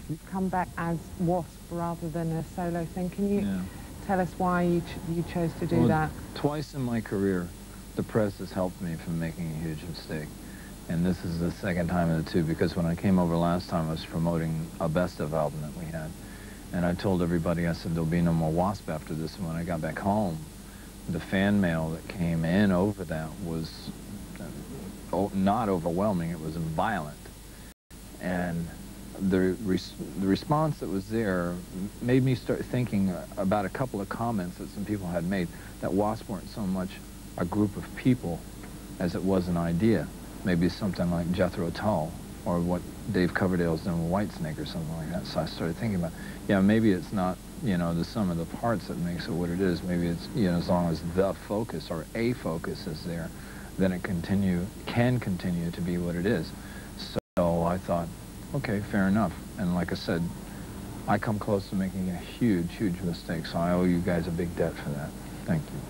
you've come back as W.A.S.P rather than a solo thing. Can you tell us why you chose to do that? Twice in my career, the press has helped me from making a huge mistake. And this is the second time of the two, because when I came over last time, I was promoting a best-of album that we had. And I told everybody, I said, there'll be no more W.A.S.P after this. And when I got back home, the fan mail that came in over that was not overwhelming, it was violent. And the response that was there made me start thinking about a couple of comments that some people had made, that W.A.S.P weren't so much a group of people as it was an idea. Maybe something like Jethro Tull, or what Dave Coverdale's done with Whitesnake or something like that. So I started thinking about, yeah, maybe it's not, you know, the sum of the parts that makes it what it is. Maybe it's, you know, as long as the focus or a focus is there, then it can continue to be what it is. So I thought, okay, fair enough. And like I said, I come close to making a huge, huge mistake, so I owe you guys a big debt for that. Thank you.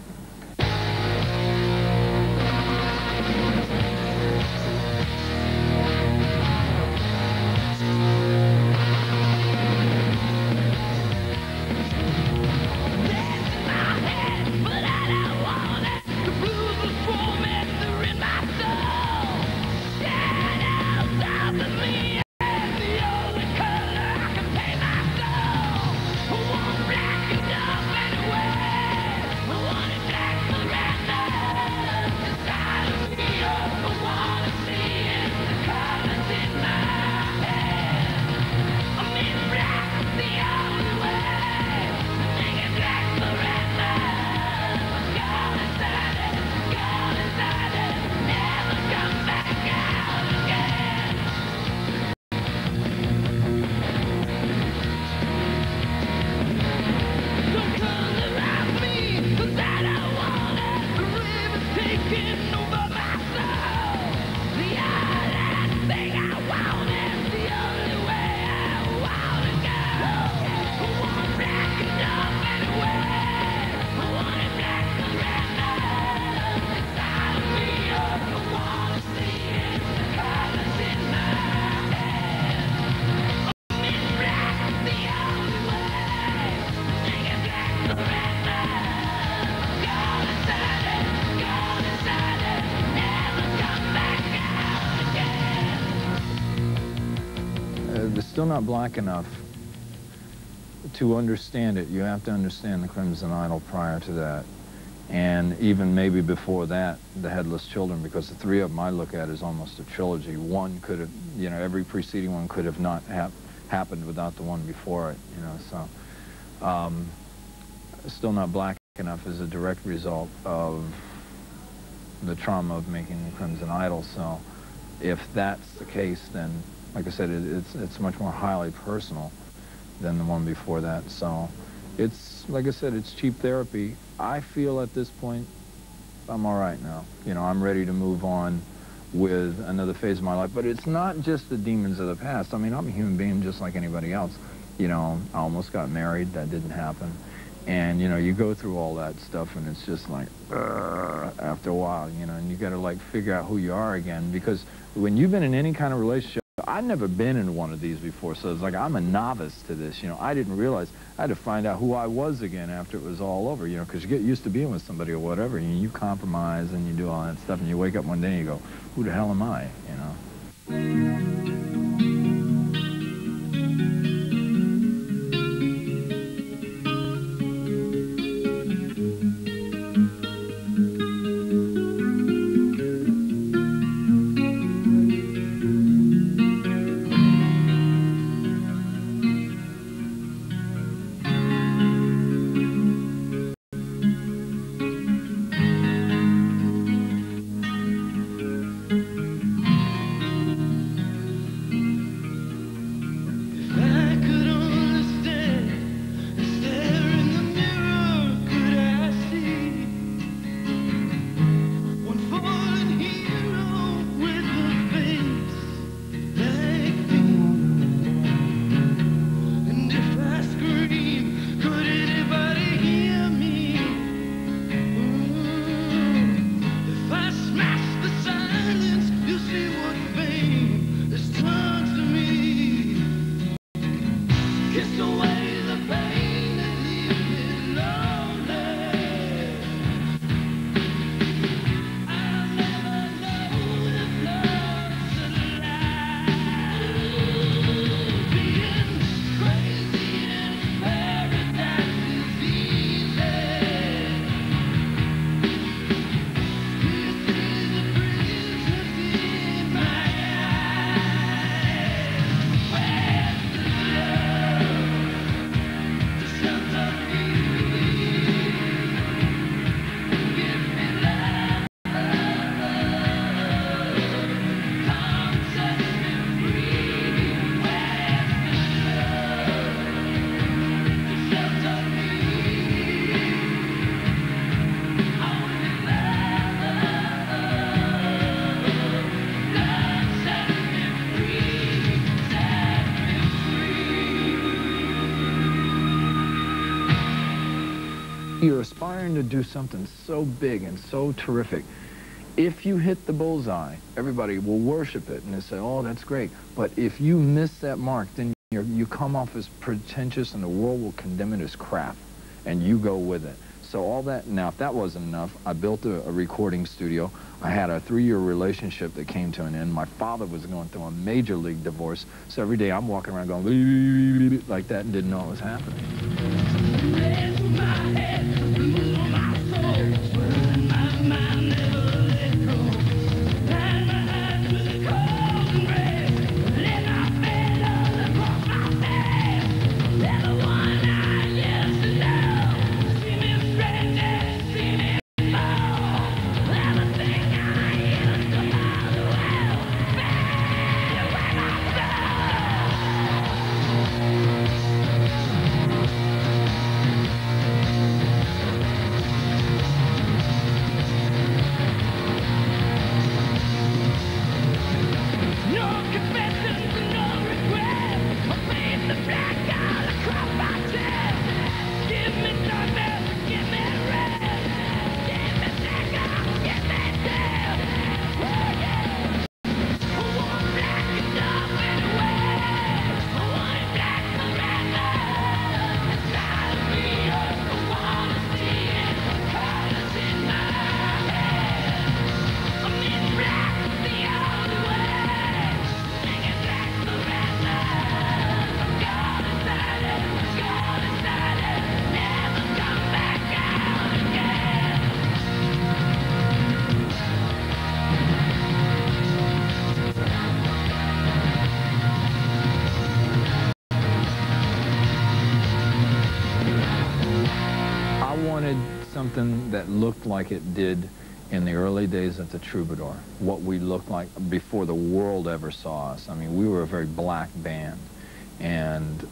It's still not black enough to understand it. You have to understand the Crimson Idol prior to that. And even maybe before that, the Headless Children, because the three of them I look at as almost a trilogy. One could have, you know, every preceding one could have not happened without the one before it, you know, so. Still not black enough is a direct result of the trauma of making the Crimson Idol. So if that's the case, then, like I said, it's much more highly personal than the one before that. So it's, like I said, it's cheap therapy. I feel at this point I'm all right now. You know, I'm ready to move on with another phase of my life. But it's not just the demons of the past. I mean, I'm a human being just like anybody else. You know, I almost got married. That didn't happen. And, you know, you go through all that stuff, and it's just like, after a while, you know, and you got to, like, figure out who you are again. Because when you've been in any kind of relationship, I've never been in one of these before, so it's like I'm a novice to this, you know. I didn't realize I had to find out who I was again after it was all over, you know, because you get used to being with somebody or whatever, and you compromise and you do all that stuff, and you wake up one day and you go, who the hell am I, you know? you're aspiring to do something so big and so terrific. If you hit the bullseye, everybody will worship it and they say, oh, that's great. But if you miss that mark, then you come off as pretentious and the world will condemn it as crap, and you go with it. So all that, now if that wasn't enough, I built a recording studio. I had a 3-year relationship that came to an end. My father was going through a major league divorce, so every day I'm walking around going like that and didn't know it was happening. Something that looked like it did in the early days at the Troubadour, what we looked like before the world ever saw us. I mean, we were a very black band, and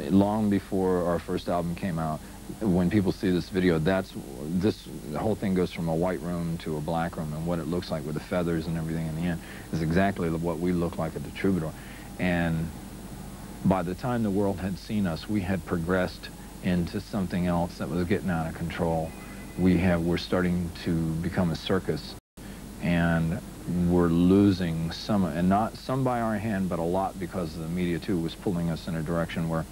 long before our first album came out, when people see this video, the whole thing goes from a white room to a black room, and what it looks like with the feathers and everything in the end is exactly what we looked like at the Troubadour. And by the time the world had seen us, we had progressed into something else that was getting out of control. We're starting to become a circus, and we're losing some, and not some by our hand, but a lot because the media too was pulling us in a direction where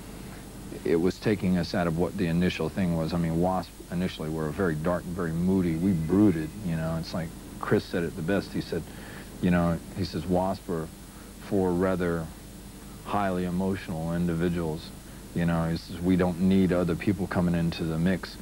it was taking us out of what the initial thing was. I mean, W.A.S.P. initially were very dark and very moody. We brooded, you know. It's like Chris said it the best. He said, you know, he says W.A.S.P. are for rather highly emotional individuals. You know, he says, we don't need other people coming into the mix.